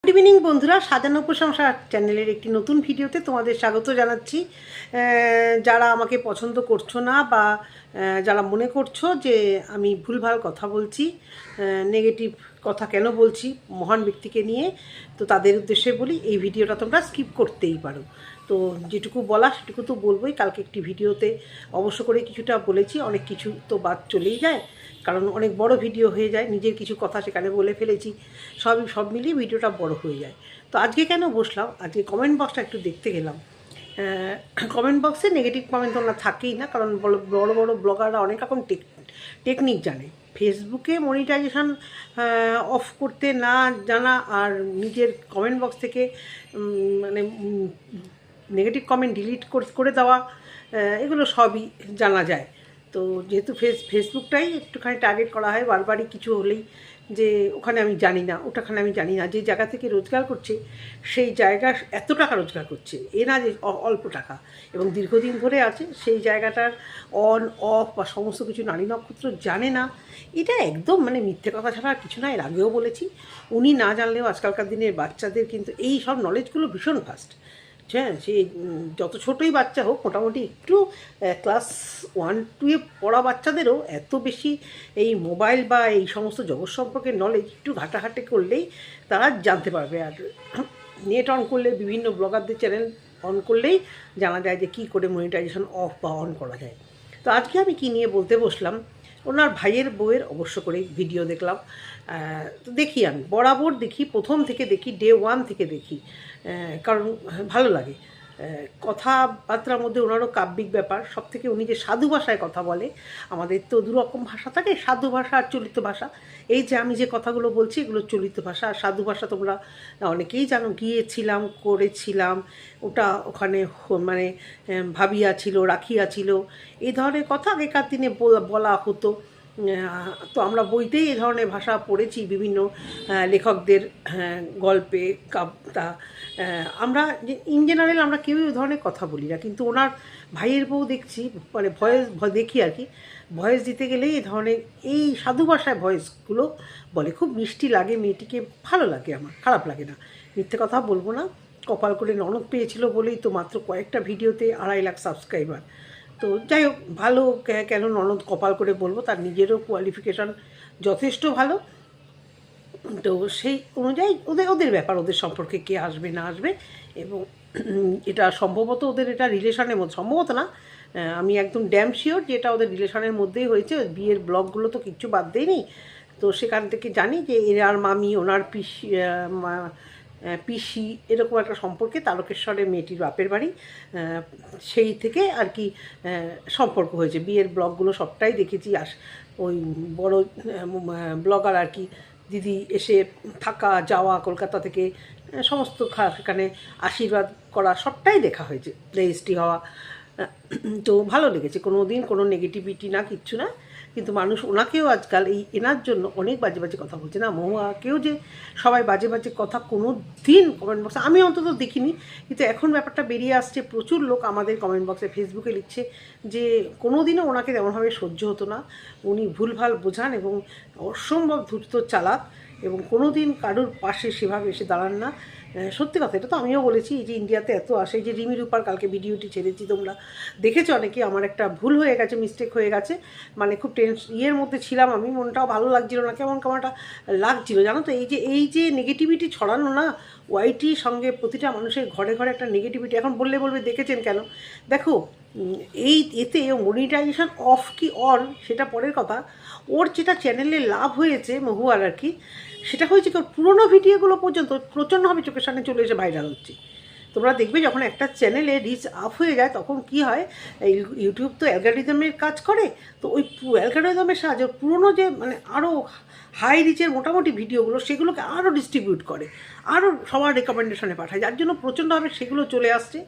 Good evening বন্ধুরা, সাজানো প্রশংসা চ্যানেলের একটি নতুন ভিডিওতে তোমাদের স্বাগত জানাচ্ছি। যারা আমাকে পছন্দ করছো না বা যারা মনে করছো যে আমি ভুলভাল কথা বলছি, নেগেটিভ কথা কেন বলছি মহান ব্যক্তিকে নিয়ে, তো তাদের উদ্দেশ্যে বলি এই ভিডিওটা তোমরা স্কিপ করতেই পারো। তো যেটুকু বলা সেটুকু তো বলবোই। কালকে একটি ভিডিওতে অবশ্য করে কিছুটা বলেছি, অনেক কিছু তো বাদ চলেই যায়, কারণ অনেক বড় ভিডিও হয়ে যায়, নিজের কিছু কথা সেখানে বলে ফেলেছি, সব মিলিয়ে ভিডিওটা বড় হয়ে যায়। তো আজকে কেন বসলাম, আজকে কমেন্ট বক্সটা একটু দেখতে গেলাম। কমেন্ট বক্সে নেগেটিভ কমেন্ট তো না থাকেই না, কারণ বড় বড় ব্লগাররা অনেক রকম টেকনিক জানে। ফেসবুকে মনিটাইজেশন অফ করতে না জানা আর নিজের কমেন্ট বক্স থেকে মানে নেগেটিভ কমেন্ট ডিলিট করে দেওয়া, এগুলো সবই জানা যায়। তো যেহেতু ফেসবুকটাই একটুখানি টার্গেট করা হয় বারবারই কিছু হলেই, যে ওখানে আমি জানি না, ওটাখানে আমি জানি না, যে জায়গা থেকে রোজগার করছে সেই জায়গা এত টাকা রোজগার করছে, এ না যে অল্প টাকা, এবং দীর্ঘদিন ধরে আছে সেই জায়গাটার অন অফ বা সমস্ত কিছু নারী নক্ষত্র জানে না, এটা একদম মানে মিথ্যে কথা ছাড়া আর কিছু না। এর আগেও বলেছি, উনি না জানলেও আজকালকার দিনের বাচ্চাদের কিন্তু এই সব নলেজগুলো ভীষণ ফাস্ট। হ্যাঁ, সে যত ছোটোই বাচ্চা হোক, মোটামুটি একটু ক্লাস 1-2-এ পড়া বাচ্চাদেরও এত বেশি এই মোবাইল বা এই সমস্ত জগৎ সম্পর্কে নলেজ একটু ঘাটাঘাটি করলেই তারা জানতে পারবে। আর নেট অন করলে, বিভিন্ন ব্লগারদের চ্যানেল অন করলেই জানা যায় যে কী করে মনিটাইজেশন অফ বা অন করা যায়। তো আজকে আমি কী নিয়ে বলতে বসলাম, ওনার ভাইয়ের বউয়ের অবশ্য করে ভিডিও দেখলাম। তো দেখি, আমি বরাবর দেখি, প্রথম থেকে দেখি, ডে 1 থেকে দেখি, কারণ ভালো লাগে। কথাবার্তার মধ্যে ওনারও কাব্যিক ব্যাপার, সব থেকে উনি যে সাধু ভাষায় কথা বলে, আমাদের তো দুরকম ভাষা থাকে, সাধু ভাষা আর চলিত ভাষা। এই যে আমি যে কথাগুলো বলছি এগুলো চলিত ভাষা, আর সাধু ভাষা তোমরা অনেকেই জানো, গিয়েছিলাম, করেছিলাম, ওটা ওখানে মানে ভাবিয়া ছিল, রাখিয়া ছিল, এই ধরনের কথা আগেকার দিনে বলা হতো। তো আমরা বইতেই এই ধরনের ভাষা পড়েছি, বিভিন্ন লেখকদের গল্পে, কাব্যতা। আমরা ইন জেনারেল আমরা কেউই ওই ধরনের কথা বলি না, কিন্তু ওনার ভাইয়ের বউ দেখছি, মানে ভয়েস দেখি আর কি, ভয়েস দিতে গেলেই এই ধরনের এই সাধু ভাষায় ভয়েসগুলো বলে। খুব মিষ্টি লাগে মেয়েটিকে, ভালো লাগে, আমার খারাপ লাগে না, মিথ্যে কথা বলবো না। কপাল করে ননদ পেয়েছিল বলেই তো মাত্র কয়েকটা ভিডিওতে 2.5 লাখ সাবস্ক্রাইবার। তো যাই হোক, ভালো কেন ননদ কপাল করে বলবো, তার নিজেরও কোয়ালিফিকেশান যথেষ্ট ভালো। তো সেই অনুযায়ী ওদের ব্যাপার, ওদের সম্পর্কে কে আসবে না আসবে, এবং এটা সম্ভবত ওদের এটা রিলেশনের মধ্যে, সম্ভবত না, আমি একদম ড্যাম শিওর যে এটা ওদের রিলেশনের মধ্যেই হয়েছে। বিয়ের ব্লগগুলো তো কিচ্ছু বাদ দেয়নি, তো সেখান থেকে জানি যে এনার মামি, ওনার পিসি, এরকম একটা সম্পর্কে তারকেশ্বরে মেয়েটির বাপের বাড়ি, সেই থেকে আর কি সম্পর্ক হয়েছে। বিয়ের ব্লগগুলো সবটাই দেখেছি, ওই বড় ব্লগার আর কি দিদি এসে থাকা যাওয়া কলকাতা থেকে, সমস্ত সেখানে আশীর্বাদ করা সবটাই দেখা হয়েছে, রেজিস্ট্রি হওয়া। তো ভালো লেগেছে, কোনো দিন কোনো নেগেটিভিটি না, কিচ্ছু না। কিন্তু মানুষ ওনাকেও আজকাল এই এনার জন্য অনেক বাজে বাজে কথা বলছে। না, মহুয়াকেও যে সবাই বাজে বাজে কথা কোনো দিন কমেন্ট বক্সে আমি অন্তত দেখিনি, কিন্তু এখন ব্যাপারটা বেরিয়ে আসছে, প্রচুর লোক আমাদের কমেন্ট বক্সে, ফেসবুকে লিখছে যে কোনো দিনও ওনাকে তেমনভাবে সহ্য হতো না, উনি ভুলভাল বোঝান এবং অসম্ভব ধূর্ত চালাক, এবং কোনো দিন কারোর পাশে সেভাবে এসে দাঁড়ান না। সত্যি কথা, এটা তো আমিও বলেছি, এই যে ইন্ডিয়াতে এত আসে, যে রিমি রূপার কালকে ভিডিওটি ছেড়েছি, তোমরা দেখেছো অনেকে। আমার একটা ভুল হয়ে গেছে, মিস্টেক হয়ে গেছে, মানে খুব ইয়ের মধ্যে ছিলাম আমি, মনটাও ভালো লাগছিল না, কেমন একটা লাগছিল, জানো তো। এই যে নেগেটিভিটি ছড়ানো না, ওয়াইটির সঙ্গে প্রতিটা মানুষের ঘরে ঘরে একটা নেগেটিভিটি। এখন বলবে দেখেছেন কেন, দেখো এতে মনিটাইজেশন অফ কি অন সেটা পরের কথা, ওর যেটা চ্যানেলে লাভ হয়েছে মহুয়ার আর কি, সেটা হয়েছে কি, পুরোনো ভিডিওগুলো পর্যন্ত প্রচণ্ডভাবে চোখের সামনে চলে এসে ভাইরাল হচ্ছে। তোমরা দেখবে যখন একটা চ্যানেলে রিচ আপ হয়ে যায়, তখন কি হয়, ইউটিউব তো অ্যালগরিদমের কাজ করে, তো ওই অ্যালগরিদমের সাহায্যে পুরোনো যে মানে আরও হাই রিচের মোটামুটি ভিডিওগুলো, সেগুলোকে আরও ডিস্ট্রিবিউট করে, আরও সবার রেকমেন্ডেশনে পাঠায়, যার জন্য প্রচণ্ডভাবে সেগুলো চলে আসছে,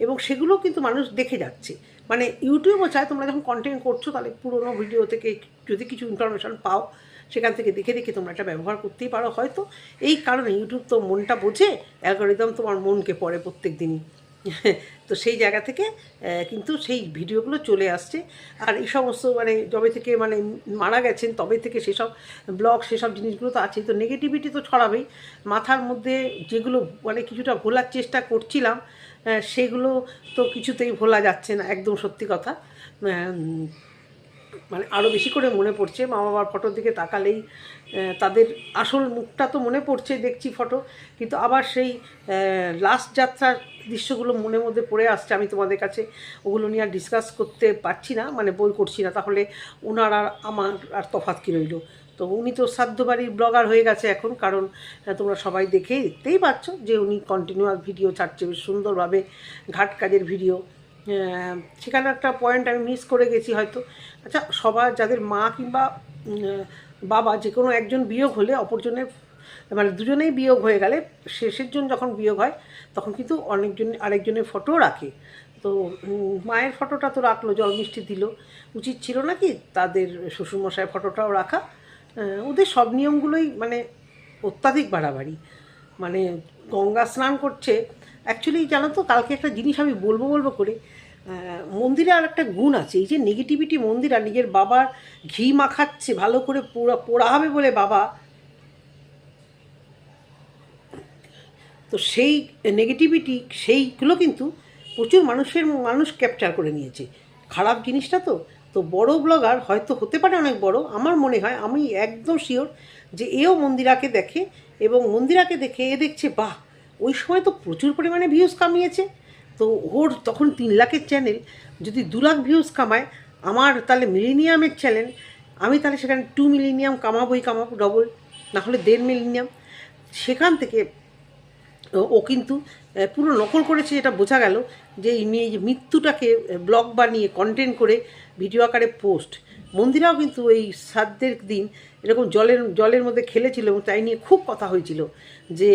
এবং সেগুলো কিন্তু মানুষ দেখে যাচ্ছে। মানে ইউটিউবও চায় তোমরা যখন কন্টেন্ট করছো, তাহলে পুরোনো ভিডিও থেকে যদি কিছু ইনফরমেশান পাও, সেখান থেকে দেখে দেখে তোমরা এটা ব্যবহার করতেই পারো হয়তো। এই কারণে ইউটিউব তো মনটা বোঝে, অ্যালগরিদম তোমার মনকে পড়ে প্রত্যেক দিনই। তো সেই জায়গা থেকে কিন্তু সেই ভিডিওগুলো চলে আসছে। আর এই সমস্ত মানে যবে থেকে মানে মারা গেছেন তবে থেকে সেসব ব্লগ সেসব জিনিসগুলো তো আছেই। তো নেগেটিভিটি তো ছড়াবেই। মাথার মধ্যে যেগুলো মানে কিছুটা ভোলার চেষ্টা করছিলাম সেগুলো তো কিছুতেই ভোলা যাচ্ছে না, একদম সত্যি কথা। মানে আরও বেশি করে মনে পড়ছে মা বাবার ফটোর দিকে তাকালেই তাদের আসল মুখটা তো মনে পড়ছে, দেখছি ফটো, কিন্তু আবার সেই লাস্ট যাত্রার দৃশ্যগুলো মনের মধ্যে পড়ে আসছে। আমি তোমাদের কাছে ওগুলো নিয়ে আর ডিসকাস করতে পারছি না, মানে বই করছি না, তাহলে ওনার আর আমার আর তফাৎ কী রইল। তো উনি তো শ্রাদ্ধ বাড়ির ব্লগার হয়ে গেছে এখন, কারণ তোমরা সবাই দেখতেই পাচ্ছ যে উনি কন্টিনিউয়াস ভিডিও ছাড়ছে বেশ সুন্দরভাবে, ঘাট কাজের ভিডিও। সেখানে একটা পয়েন্ট আমি মিস করে গেছি হয়তো। আচ্ছা, সবার যাদের মা কিংবা বাবা যে কোনো একজন বিয়োগ হলে অপরজনের মানে দুজনেই বিয়োগ হয়ে গেলে শেষের জন যখন বিয়োগ হয় তখন কিন্তু আরেকজনের ফটো রাখে। তো মায়ের ফটোটা তো রাখলো, জল মিষ্টি দিল, উচিত ছিল নাকি তাদের শ্বশুরমশাইয়ের ফটোটাও রাখা? ওদের সব নিয়মগুলোই মানে অত্যাধিক বাড়াবাড়ি। মানে গঙ্গা স্নান করছে, অ্যাকচুয়ালি জানো তো কালকে একটা জিনিস আমি বলবো করে, মন্দিরে আর একটা গুণ আছে, এই যে নেগেটিভিটি মন্দিরা নিজের বাবার ঘি মাখাচ্ছে ভালো করে পোড়া হবে বলে বাবা, তো সেই নেগেটিভিটি সেইগুলো কিন্তু প্রচুর মানুষ ক্যাপচার করে নিয়েছে। খারাপ জিনিসটা তো তো বড় ব্লগার হয়তো হতে পারে অনেক বড়, আমার মনে হয়, আমি একদম শিওর যে এও মন্দিরাকে দেখে এবং মন্দিরাকে দেখে এ দেখছে বাহ ওই সময় তো প্রচুর পরিমাণে ভিউজ কামিয়েছে, তো ওর তখন 3 লাখের চ্যানেল যদি 2 লাখ ভিউজ কামায়, আমার তাহলে মিলিনিয়ামের চ্যানেল, আমি তাহলে সেখানে 2 মিলিনিয়াম কামাবো ডবল, না হলে 1.5 মিলিনিয়াম। সেখান থেকে ও কিন্তু পুরো নকল করেছে, যেটা বোঝা গেল যে এই যে মৃত্যুটাকে ব্লগ বানিয়ে কন্টেন্ট করে ভিডিও আকারে পোস্ট। মন্দিরাও কিন্তু এই শ্রাদ্ধের দিন এরকম জলের মধ্যে খেলেছিল এবং তাই নিয়ে খুব কথা হয়েছিল যে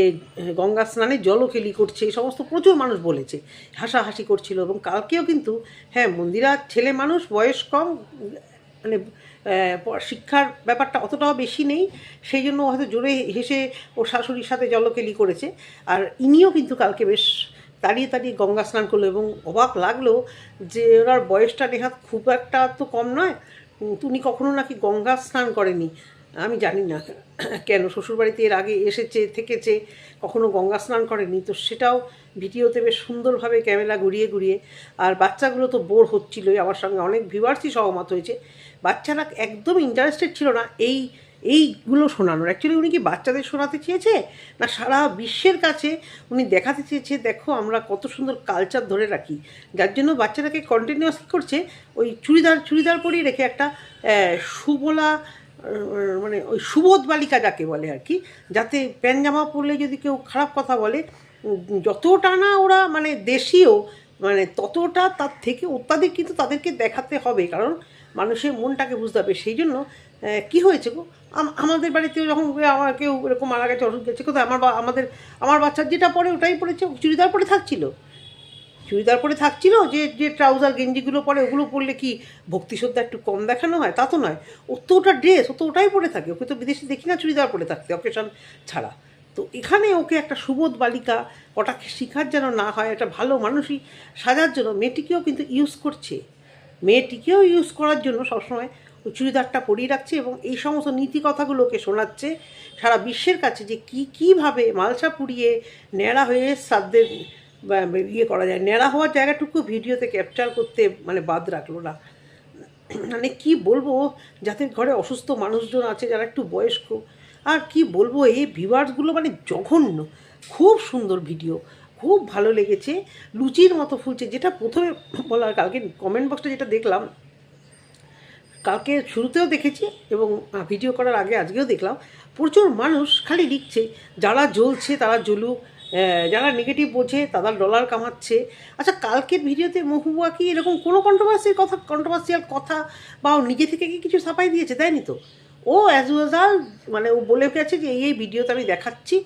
গঙ্গা স্নানে জলকেলি করছে, এই সমস্ত প্রচুর মানুষ বলেছে, হাসাহাসি করছিল। এবং কালকেও কিন্তু হ্যাঁ মন্দিরা ছেলে মানুষ, বয়স কম, মানে শিক্ষার ব্যাপারটা অতটাও বেশি নেই, সেই জন্য হয়তো জোরে হেসে ওর শাশুড়ির সাথে জলকেলি করেছে। আর ইনিও কিন্তু কালকে বেশ দাঁড়িয়ে গঙ্গা স্নান করলো এবং অবাক লাগলো যে ওনার বয়সটা নেহাত খুব একটা তো কম নয়, উনি কখনো নাকি গঙ্গা স্নান করেনি। আমি জানি না কেন, শ্বশুরবাড়িতে এর আগে এসেছে থেকেছে, কখনো গঙ্গা স্নান করেনি, তো সেটাও ভিডিওতে বেশ সুন্দরভাবে ক্যামেরা ঘুরিয়ে। আর বাচ্চাগুলো তো বোর হচ্ছিলোই, আমার সঙ্গে অনেক ভিউয়ার্সই সহমত হয়েছে, বাচ্চারা একদম ইন্টারেস্টেড ছিল না এইগুলো শোনানোর। অ্যাকচুয়ালি উনি কি বাচ্চাদের শোনাতে চেয়েছে না সারা বিশ্বের কাছে উনি দেখাতে চেয়েছে দেখো আমরা কত সুন্দর কালচার ধরে রাখি, যার জন্য বাচ্চাটাকে কন্টিনিউয়াস করছে ওই চুড়িদার পরিয়ে রেখে একটা সুবলা মানে ওই সুবোধ বালিকা যাকে বলে আর কি, যাতে প্যান্ট জামা পরলে যদি কেউ খারাপ কথা বলে যতটা না ওরা মানে দেশীয় মানে ততটা তার থেকে অত্যাধিক কিন্তু তাদেরকে দেখাতে হবে, কারণ মানুষের মনটাকে বুঝতে হবে। সেই জন্য কী হয়েছে গো, আমাদের বাড়িতেও যখন আমার কেউ এরকম মারা গেছে অসুখ গেছে কোথায় আমার বাচ্চার যেটা পরে ওটাই পরেছে, চুড়িদার পরে থাকছিল যে ট্রাউজার গেঞ্জিগুলো পরে ওগুলো পরলে কি ভক্তি শ্রদ্ধা একটু কম দেখানো হয়? তা তো নয়, ওর তো ওটা ড্রেস, ও তো ওটাই পরে থাকে, ওকে তো বিদেশে দেখি না চুড়িদার পরে থাকতে অকেশন ছাড়া। তো এখানে ওকে একটা সুবোধ বালিকা ওটাকে শিখার যেন না হয়, একটা ভালো মানুষই সাজার জন্য মেয়েটিকেও কিন্তু ইউজ করার জন্য সবসময় ওই চুড়িদারটা পরিয়ে রাখছে এবং এই সমস্ত নীতি কথাগুলোকে শোনাচ্ছে সারা বিশ্বের কাছে যে কীভাবে মালসা পুড়িয়ে ন্যাড়া হয়ে শ্রাদ্ধের করা যায়। ন্যাড়া হওয়ার জায়গাটুকু ভিডিওতে ক্যাপচার করতে মানে বাদ রাখলো না। মানে কি বলবো, যাদের ঘরে অসুস্থ মানুষজন আছে যারা একটু বয়স্ক, আর কি বলবো এই ভিউয়ার্সগুলো মানে জঘন্য। খুব সুন্দর ভিডিও, খুব ভালো লেগেছে, লুচির মতো ফুলছে, যেটা প্রথমে বলার কালকে কমেন্ট বক্সটা যেটা দেখলাম, কালকে শুরুতেও দেখেছি এবং ভিডিও করার আগে আজকেও দেখলাম, প্রচুর মানুষ খালি লিখছে যারা জ্বলছে তারা জ্বলুক, যারা নেগেটিভ বোঝে তারা ডলার কামাচ্ছে। আচ্ছা, কালকের ভিডিওতে মহুয়া কি এরকম কোনো কন্ট্রোভার্সিয়াল কথা বা ও নিজে থেকে কি কিছু ছাপাই দিয়েছে? দেয়নি তো। ও অ্যাজ ইউজাল মানে ও বলে গেছে যে এই ভিডিওতে আমি দেখাচ্ছি,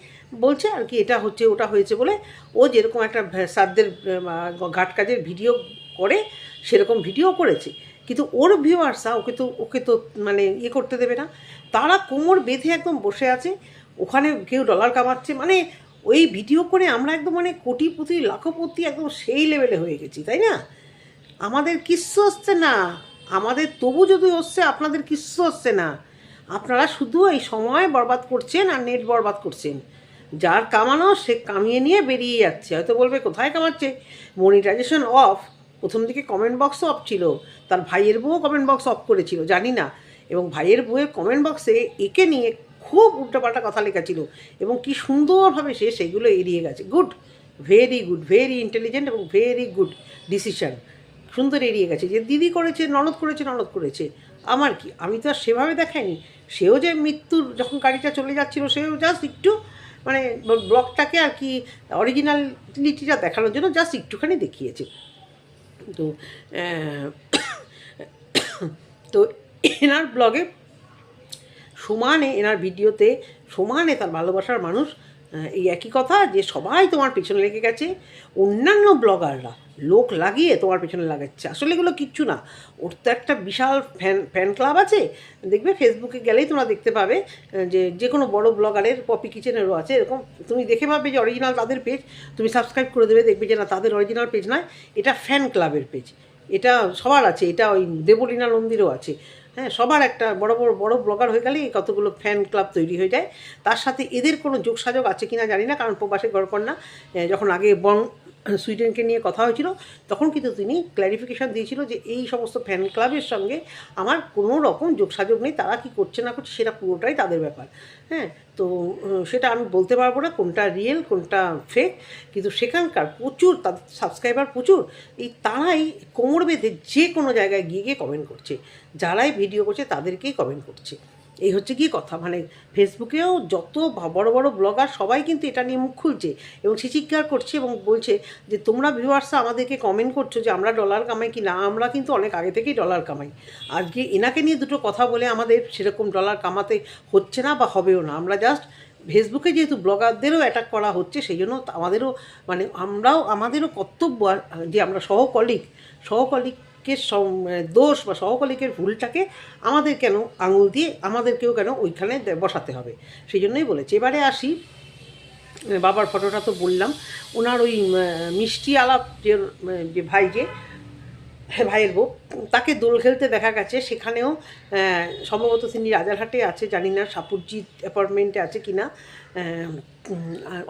বলছে আর কি এটা হচ্ছে ওটা হয়েছে বলে, ও যেরকম একটা শ্রাদ্ধের ঘাট কাজের ভিডিও করে সেরকম ভিডিও করেছে। কিন্তু ওর ভিউয়ার্সরা ওকে তো মানে করতে দেবে না, তারা কোমর বেঁধে একদম বসে আছে, ওখানে কেউ ডলার কামাচ্ছে, মানে ওই ভিডিও করে আমরা একদম মানে কোটিপতি লাখপতি একদম সেই লেভেলে হয়ে গেছি, তাই না? আমাদের কিচ্ছু হচ্ছে না, আমাদের তবু যদি হচ্ছে, আপনাদের কিচ্ছু হচ্ছে না। আপনারা শুধু এই সময় বরবাদ করছেন আর নেট বরবাদ করছেন। যার কামানো সে কামিয়ে নিয়ে বেরিয়ে যাচ্ছে। হয়তো বলবে কোথায় কামাচ্ছে, মনিটাইজেশন অফ। প্রথম দিকে কমেন্ট বক্সও অফ ছিল, তার ভাইয়ের বউও কমেন্ট বক্স অফ করেছিল, জানি না। এবং ভাইয়ের বউয়ের কমেন্ট বক্সে একে নিয়ে খুব উল্টোপাল্টা কথা লেখা ছিল, এবং কি সুন্দরভাবে সে সেগুলো এড়িয়ে গেছে। Good, very good, very intelligent এবং ভেরি গুড ডিসিশন। সুন্দর এড়িয়ে গেছে, যে দিদি করেছে, ননদ করেছে, ননদ করেছে, আমার কি, আমি তো আর সেভাবে দেখাইনি। সেও যে মৃত্যুর যখন গাড়িটা চলে যাচ্ছিল, সেও জাস্ট একটু মানে ব্লগটাকে আর কি অরিজিনালিটিটা দেখানোর জন্য জাস্ট একটুখানি দেখিয়েছে। তো তো এনার ব্লগে সমানে, এনার ভিডিওতে সমানে তার ভালোবাসার মানুষ এই একই কথা, যে সবাই তোমার পেছনে লেগে গেছে। অন্যান্য ব্লগাররা লোক লাগিয়ে তোমার পেছনে লাগাচ্ছে, আসলে এগুলো কিচ্ছু না। ওর তো একটা বিশাল ফ্যান ক্লাব আছে, দেখবে ফেসবুকে গেলেই তোমরা দেখতে পাবে যে কোনো বড় ব্লগারের, পপি কিচেনেরও আছে এরকম। তুমি দেখে পাবে যে অরিজিনাল তাদের পেজ, তুমি সাবস্ক্রাইব করে দেবে, দেখবে যে না, তাদের অরিজিনাল পেজ নয়, এটা ফ্যান ক্লাবের পেজ। এটা সবার আছে, এটা ওই দেবলীনা নন্দীরও আছে। হ্যাঁ, সবার একটা বড় বড় বড় ব্লগার হয়ে গেলেই কতগুলো ফ্যান ক্লাব তৈরি হয়ে যায়। তার সাথে এদের কোনো যোগসাযোগ আছে কিনা জানি না, কারণ প্রবাসে ঘরকন্যা যখন আগে সুইডেনকে নিয়ে কথা হয়েছিল, তখন কিন্তু তিনি ক্ল্যারিফিকেশান দিয়েছিল যে এই সমস্ত ফ্যান ক্লাবের সঙ্গে আমার কোনো রকম যোগসাযোগ নেই, তারা কি করছে না করছে সেটা পুরোটাই তাদের ব্যাপার। হ্যাঁ, তো সেটা আমি বলতে পারবো না কোনটা রিয়েল কোনটা ফেক, কিন্তু সেখানকার প্রচুর, তাদের সাবস্ক্রাইবার প্রচুর, এই তারাই কোমর বেঁধে যে কোনো জায়গায় গিয়ে গিয়ে কমেন্ট করছে, যারাই ভিডিও করছে তাদেরকেই কমেন্ট করছে। এই হচ্ছে কি কথা, মানে ফেসবুকেও যত বড় বড় ব্লগার সবাই কিন্তু এটা নিয়ে মুখ খুলছে এবং স্বীকার করছে এবং বলছে যে তোমরা ভিউয়ার্সরা আমাদেরকে কমেন্ট করছো যে আমরা ডলার কামাই কি না, আমরা কিন্তু অনেক আগে থেকেই ডলার কামাই। আজকে এনাকে নিয়ে দুটো কথা বলে আমাদের সেরকম ডলার কামাতে হচ্ছে না বা হবেও না। আমরা জাস্ট ফেসবুকে যেহেতু ব্লগারদেরও অ্যাটাক করা হচ্ছে, সেই জন্য আমাদেরও মানে আমাদেরও কর্তব্য যে আমরা সহকলিগকে দোষ বা সহকলিগের ভুলটাকে আমাদের কেন আঙুল দিয়ে আমাদেরকেও কেন ওইখানে বসাতে হবে, সেই জন্যই বলেছি। এবারে আসি, বাবার ফটোটা তো বললাম, ওনার ওই মিষ্টি আলাপ যে ভাই, যে ভাইয়ের বউ, তাকে দোল খেলতে দেখা গেছে। সেখানেও সম্ভবত তিনি রাজারহাটে আছে, জানি না সাপুরজিৎ অ্যাপার্টমেন্টে আছে কি না।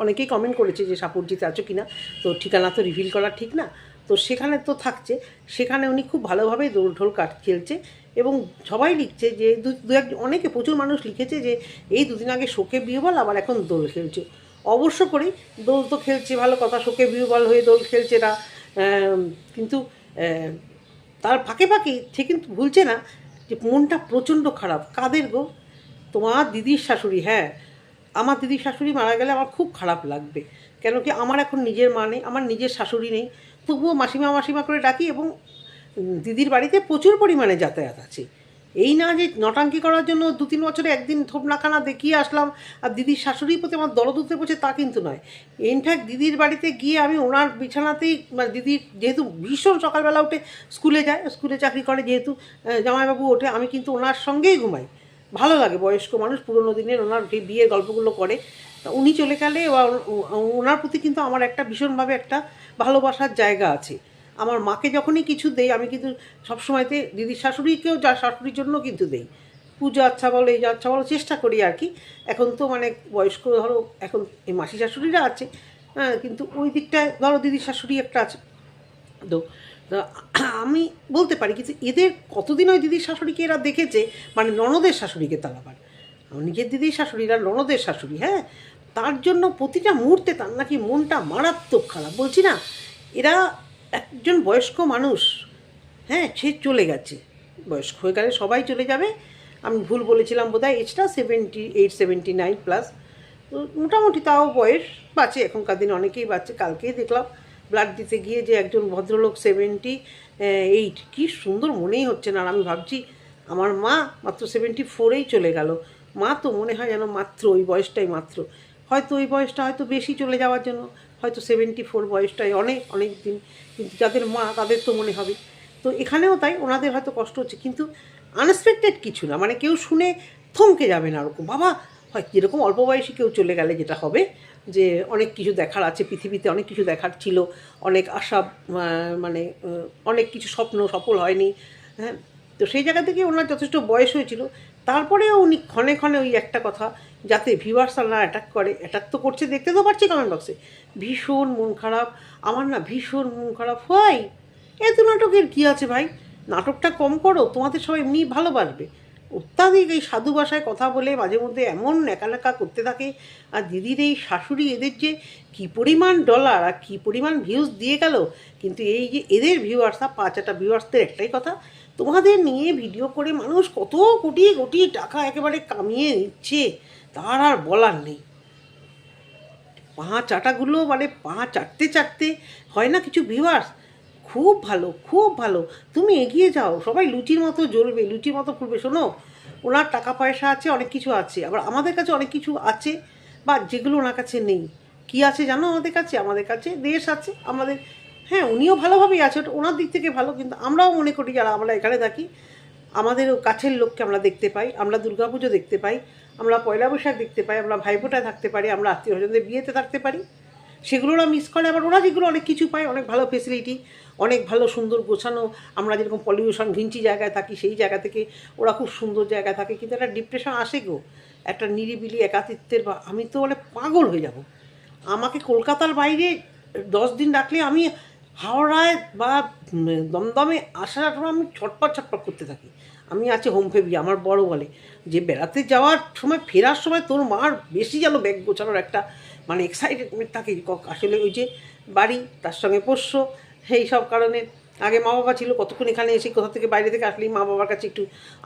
অনেকেই কমেন্ট করেছে যে সাপুরজিৎ আছো কি না, তো ঠিকানা তো রিভিল করা ঠিক না। তো সেখানে তো থাকছে, সেখানে উনি খুব ভালোভাবে দোল ঢোল খেলছে। এবং সবাই লিখছে যে অনেকে, প্রচুর মানুষ লিখেছে যে এই দুদিন আগে শোকে বিয়েবল, আবার এখন দোল খেলছে। অবশ্য করেই দোল তো খেলছে, ভালো কথা, শোকে বিয়েবল হয়ে দোল খেলছে না, কিন্তু তার ফাঁকে ফাঁকে সে কিন্তু ভুলছে না যে মনটা প্রচণ্ড খারাপ। কাদের গো? তোমার দিদির শাশুড়ি। হ্যাঁ, আমার দিদির শাশুড়ি মারা গেলে আমার খুব খারাপ লাগবে, কেন কি আমার এখন নিজের মা নেই, আমার নিজের শাশুড়ি নেই, তবুও মাসিমা মাসিমা করে ডাকি। এবং দিদির বাড়িতে প্রচুর পরিমাণে যাতায়াত আছে, এই না যে নটাঙ্কি করার জন্য 2-3 বছরে একদিন থোপনাখানা দেখিয়ে আসলাম আর দিদির শাশুড়ির প্রতি আমার দরদ উঠতে পড়ছে, তা কিন্তু নয়। ইনফ্যাক্ট দিদির বাড়িতে গিয়ে আমি ওনার বিছানাতেই, মানে দিদির যেহেতু ভীষণ সকালবেলা উঠে স্কুলে যায়, স্কুলে চাকরি করে যেহেতু, জামাইবাবু ওঠে, আমি কিন্তু ওনার সঙ্গেই ঘুমাই। ভালো লাগে, বয়স্ক মানুষ, পুরোনো দিনের ওনার বিয়ের গল্পগুলো করে। উনি চলে গেলে ওনার প্রতি কিন্তু আমার একটা ভীষণভাবে একটা ভালোবাসার জায়গা আছে। আমার মাকে যখনই কিছু দেই, আমি কিন্তু সবসময়তে দিদির শাশুড়িকেও, যা শাশুড়ির জন্য কিন্তু দেই, পুজো আচ্ছা বলো, এই আচ্ছা বলো, চেষ্টা করি আর কি। এখন তো মানে বয়স্ক, ধরো এখন এই মাসি শাশুড়িরা আছে, হ্যাঁ, কিন্তু ওই দিকটায় ধরো দিদির শাশুড়ি একটা আছে। তো আমি বলতে পারি কিন্তু এদের কতদিন ওই দিদির শাশুড়িকে এরা দেখেছে, মানে ননদের শাশুড়িকে, তার আবার নিজের দিদির শাশুড়িরা ননদের শাশুড়ি। হ্যাঁ, তার জন্য প্রতিটা মুহূর্তে তার নাকি মনটা মারাত্মক খারাপ। বলছি না, এরা একজন বয়স্ক মানুষ, হ্যাঁ, সে চলে গেছে, বয়স্ক হয়ে গেলে সবাই চলে যাবে। আমি ভুল বলেছিলাম বোধহয়, এজটা 78-79+। তো মোটামুটি তাও বয়স বাঁচে, এখনকার দিনে অনেকেই বাঁচে। কালকেই দেখলাম ব্লাড দিতে গিয়ে যে একজন ভদ্রলোক 78, কি সুন্দর মনেই হচ্ছে না। আর আমি ভাবছি আমার মা মাত্র 74-এই চলে গেল। মা তো মনে হয় যেন মাত্র ওই বয়সটাই, মাত্র হয়তো ওই বয়সটা হয়তো বেশি চলে যাওয়ার জন্য, হয়তো 74 বয়সটাই অনেক অনেক দিন, কিন্তু যাদের মা তাদের তো মনে হবে। তো এখানেও তাই, ওনাদের হয়তো কষ্ট হচ্ছে, কিন্তু আনএক্সপেক্টেড কিছু না, মানে কেউ শুনে থমকে যাবে না ওরকম, বাবা হয় যেরকম অল্প বয়সী কেউ চলে গেলে যেটা হবে যে অনেক কিছু দেখার আছে পৃথিবীতে, অনেক কিছু দেখার ছিল, অনেক আশা মানে অনেক কিছু স্বপ্ন সফল হয়নি, হ্যাঁ। তো সেই জায়গা থেকে ওনার যথেষ্ট বয়স হয়েছিল, তারপরেও উনি ক্ষণে ক্ষণে ওই একটা কথা, যাতে ভিউয়ার্সরা না অ্যাটাক করে, অ্যাটাক তো করছে দেখতে তো পাচ্ছি কমেন্ট বক্সে, ভীষণ মন খারাপ, আমার না ভীষণ মন খারাপ হয়। এত নাটকের কী আছে ভাই, নাটকটা কম করো, তোমাদের সবাই এমনি ভালোবাসবে। অত্যাধিক এই সাধু ভাষায় কথা বলে মাঝে মধ্যে এমন ন্যাকা করতে থাকে, আর দিদির এই শাশুড়ি এদের যে কী পরিমাণ ডলার আর কী পরিমাণ ভিউজ দিয়ে গেল, কিন্তু এই যে এদের ভিউয়ার্সরা 5-8 ভিউয়ার্সদের একটাই কথা, তোমাদের নিয়ে ভিডিও করে মানুষ কত কোটি কোটি টাকা একেবারে কামিয়ে নিচ্ছে, তার আর বলার নেই। পা চাটাগুলো মানে পা চাটতে হয় না কিছু ভিউয়ার্স, খুব ভালো খুব ভালো, তুমি এগিয়ে যাও, সবাই লুচির মতো জ্বলবে, লুচির মতো ফুলবে। শোনো, ওনার টাকা পয়সা আছে, অনেক কিছু আছে, আবার আমাদের কাছে অনেক কিছু আছে বা যেগুলো ওনার কাছে নেই। কি আছে জানো আমাদের কাছে দেশ আছে আমাদের, হ্যাঁ উনিও ভালোভাবেই আছে, ওটা ওনার দিক থেকে ভালো, কিন্তু আমরাও মনে করি যারা আমরা এখানে থাকি, আমাদেরও কাছের লোককে আমরা দেখতে পাই, আমরা দুর্গাপুজো দেখতে পাই, আমরা পয়লা বৈশাখ দেখতে পাই, আমরা ভাইফোঁটায় থাকতে পারি, আমরা আত্মীয় স্বজনদের বিয়েতে থাকতে পারি, সেগুলো ওরা মিস করে। আবার ওরা যেগুলো অনেক কিছু পায়, অনেক ভালো ফেসিলিটি, অনেক ভালো সুন্দর গোছানো, আমরা যেরকম পলিউশন ঘিঞ্চি জায়গায় থাকি সেই জায়গা থেকে ওরা খুব সুন্দর জায়গায় থাকে, কিন্তু একটা ডিপ্রেশন আসে গো, একটা নিরিবিলি একাকিত্বের, বা আমি তো মানে পাগল হয়ে যাব। আমাকে কলকাতার বাইরে 10 দিন রাখলে আমি হাওড়ায় বা দমদমে আসার সময় আমি ছটপট করতে থাকি। আমি আছে হোম ফেবি, আমার বড় বলে যে বেড়াতে যাওয়ার সময় ফেরার সময় তোর মার বেশি গেল ব্যাগ গোছানোর একটা মানে এক্সাইটেডমেন্ট থাকে, আসলে ওই যে বাড়ি তার সঙ্গে পোষ্য, সেই সব কারণে। আগে মা বাবা ছিল, কতক্ষণ এখানে এসে কোথা থেকে বাইরে থেকে আসলেই মা বাবার কাছে একটু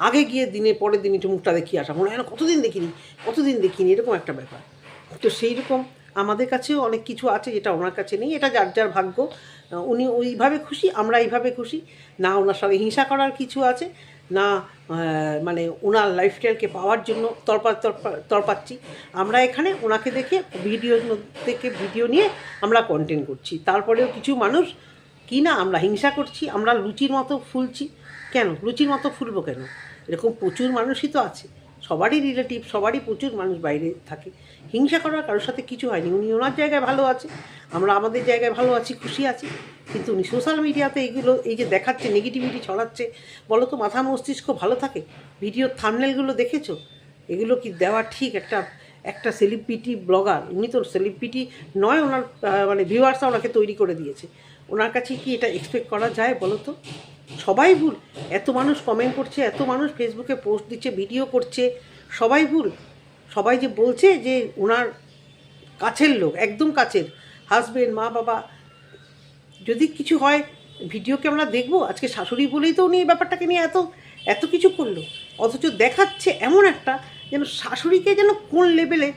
আগে গিয়ে পরের দিন একটু মুখটা দেখিয়ে আসা, মনে হয় না কতদিন দেখিনি এরকম একটা ব্যাপার। তো সেই রকম আমাদের কাছেও অনেক কিছু আছে যেটা ওনার কাছে নেই, এটা যার যার ভাগ্য। উনি ওইভাবে খুশি, আমরা এইভাবে খুশি না, ওনার সঙ্গে হিংসা করার কিছু আছে না, মানে ওনার লাইফস্টাইলকে পাওয়ার জন্য তরপাচ্ছি। আমরা এখানে ওনাকে দেখে ভিডিও নিয়ে আমরা কন্টেন্ট করছি, তারপরেও কিছু মানুষ কি না আমরা হিংসা করছি, আমরা লুচির মতো ফুলছি। কেন লুচির মতো ফুলবো কেন? এরকম প্রচুর মানুষই তো আছে, সবারই রিলেটিভ, সবারই প্রচুর মানুষ বাইরে থাকে, হিংসা করার কারোর সাথে কিছু হয়নি। উনি ওনার জায়গায় ভালো আছে, আমরা আমাদের জায়গায় ভালো আছি, খুশি আছি, কিন্তু উনি সোশ্যাল মিডিয়াতে এইগুলো এই যে দেখাচ্ছে, নেগেটিভিটি ছড়াচ্ছে, বলো তো মাথা মস্তিষ্ক ভালো থাকে? ভিডিওর থাম্বনেলগুলো দেখেছো? এগুলো কি দেওয়া ঠিক? একটা সেলিব্রিটি ব্লগার, উনি তো সেলিব্রিটি নয়, ওনার মানে ভিউয়ার্সরা ওনাকে তৈরি করে দিয়েছে, ওনার কাছে কি এটা এক্সপেক্ট করা যায় বলো তো? সবাই ভুল, এত মানুষ কমেন্ট করছে, এত মানুষ ফেসবুকে পোস্ট দিচ্ছে, ভিডিও করছে, সবাই ভুল। সবাই যে বলছে যে ওনার কাছের লোক, একদম কাছের হাজবেন্ড, মা বাবা, যদি কিছু হয় ভিডিওকে আমরা দেখবো? আজকে শাশুড়ি বলেই তো উনি এই ব্যাপারটাকে নিয়ে এত কিছু করলো, অথচ দেখাচ্ছে এমন একটা যেন শাশুড়িকে যেন কোন লেভেলে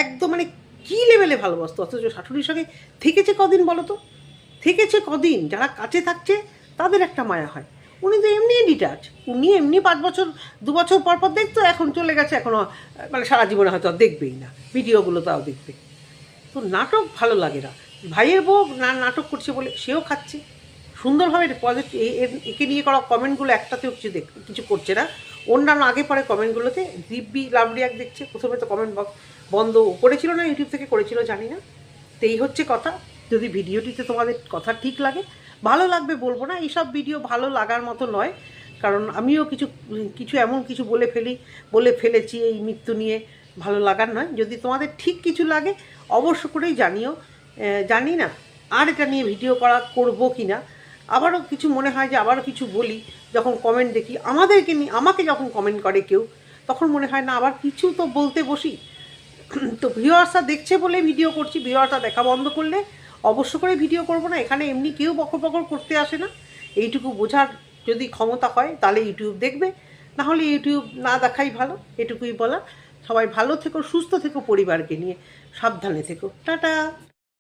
একদম মানে কী লেভেলে ভালোবাসতো, অথচ শাশুড়ির সঙ্গে থেকেছে কদিন বলো তো? থেকেছে কদিন? যারা কাছে থাকছে তাদের একটা মায়া হয়, উনি তো এমনি ডিটাচ, উনি এমনি 5 বছর 2 বছর পর দেখতো, এখন চলে গেছে, এখনও মানে সারা জীবনে হয়তো দেখবেই না, ভিডিওগুলো তাও দেখবে। তো নাটক ভালো লাগে না, ভাইয়ের বউ নাটক করছে বলে সেও খাচ্ছে সুন্দরভাবে পজিটিভ, একে নিয়ে করা কমেন্টগুলো একটাতেও কিছু করছে না। অন্যান্য আগে পরে কমেন্টগুলোতে দিব্যি লাভ রিয়াক্ট দেখছে, প্রথমে তো কমেন্ট বক্স বন্ধ করেছিল না, ইউটিউব থেকে করেছিল জানি না। তো এই হচ্ছে কথা। যদি ভিডিওটিতে তোমাদের কথা ঠিক লাগে, ভালো লাগবে বলবো না, এইসব ভিডিও ভালো লাগার মতো নয়, কারণ আমিও কিছু এমন কিছু বলে ফেলেছি এই মৃত্যু নিয়ে, ভালো লাগার নয়। যদি তোমাদের ঠিক কিছু লাগে অবশ্য করেই জানিও, জানি না আর এটা নিয়ে ভিডিও করবো কি না, আবারও কিছু মনে হয় যে আবারও কিছু বলি, যখন কমেন্ট দেখি আমাদেরকে নিয়ে, আমাকে যখন কমেন্ট করে কেউ, তখন মনে হয় না আবার কিছু তো বলতে বসি। তো ভিউয়ার্সরা দেখছে বলে ভিডিও করছি, ভিউয়ার্সরা দেখা বন্ধ করলে অবশ্য করে ভিডিও করব না। এখানে এমনি কেউ বকর করতে আসে না, এইটুকু বোঝার যদি ক্ষমতা হয় তাহলে ইউটিউব দেখবে, নাহলে ইউটিউব না দেখাই ভালো, এটুকুই বলা। সবাই ভালো থেকো, সুস্থ থেকো, পরিবারকে নিয়ে সাবধানে থেকো, টাটা।